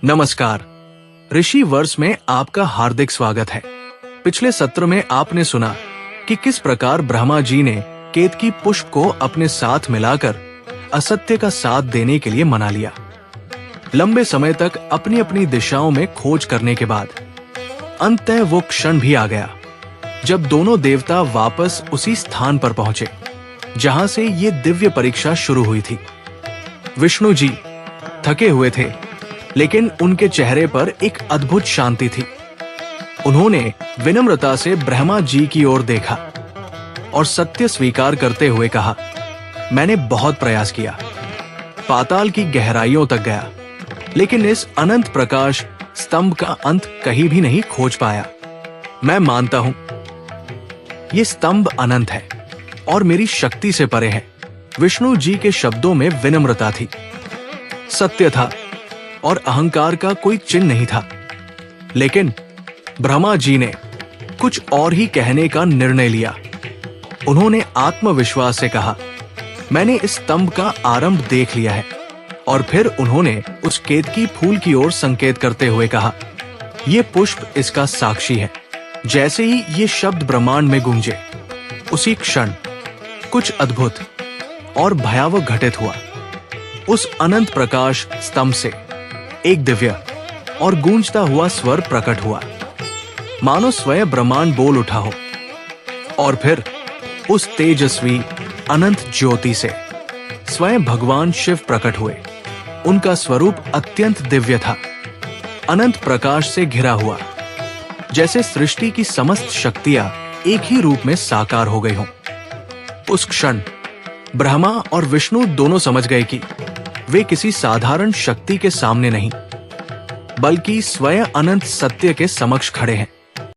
नमस्कार। ऋषि वर्ष में आपका हार्दिक स्वागत है। पिछले सत्र में आपने सुना कि किस प्रकार ब्रह्मा जी ने केतकी पुष्प को अपने साथ मिलाकर असत्य का साथ देने के लिए मना लिया। लंबे समय तक अपनी अपनी दिशाओं में खोज करने के बाद अंततः वो क्षण भी आ गया जब दोनों देवता वापस उसी स्थान पर पहुंचे जहां से ये दिव्य परीक्षा शुरू हुई थी। विष्णु जी थके हुए थे, लेकिन उनके चेहरे पर एक अद्भुत शांति थी। उन्होंने विनम्रता से ब्रह्मा जी की ओर देखा और सत्य स्वीकार करते हुए कहा, मैंने बहुत प्रयास किया, पाताल की गहराइयों तक गया, लेकिन इस अनंत प्रकाश स्तंभ का अंत कहीं भी नहीं खोज पाया। मैं मानता हूं ये स्तंभ अनंत है और मेरी शक्ति से परे है। विष्णु जी के शब्दों में विनम्रता थी, सत्य था और अहंकार का कोई चिन्ह नहीं था। लेकिन ब्रह्मा जी ने कुछ और ही कहने का निर्णय लिया। उन्होंने आत्मविश्वास से कहा, मैंने इस स्तंभ का आरंभ देख लिया है। और फिर उन्होंने उस केतकी फूल की ओर संकेत करते हुए कहा, यह पुष्प इसका साक्षी है। जैसे ही ये शब्द ब्रह्मांड में गूंजे, उसी क्षण कुछ अद्भुत और भयावह घटित हुआ। उस अनंत प्रकाश स्तंभ से एक दिव्य और गूंजता हुआ स्वर प्रकट हुआ, मानो स्वयं ब्रह्मांड बोल उठा हो। और फिर उस तेजस्वी अनंत ज्योति से स्वयं भगवान शिव प्रकट हुए। उनका स्वरूप अत्यंत दिव्य था, अनंत प्रकाश से घिरा हुआ, जैसे सृष्टि की समस्त शक्तियां एक ही रूप में साकार हो गई हों। उस क्षण ब्रह्मा और विष्णु दोनों समझ गए कि वे किसी साधारण शक्ति के सामने नहीं, बल्कि स्वयं अनंत सत्य के समक्ष खड़े हैं।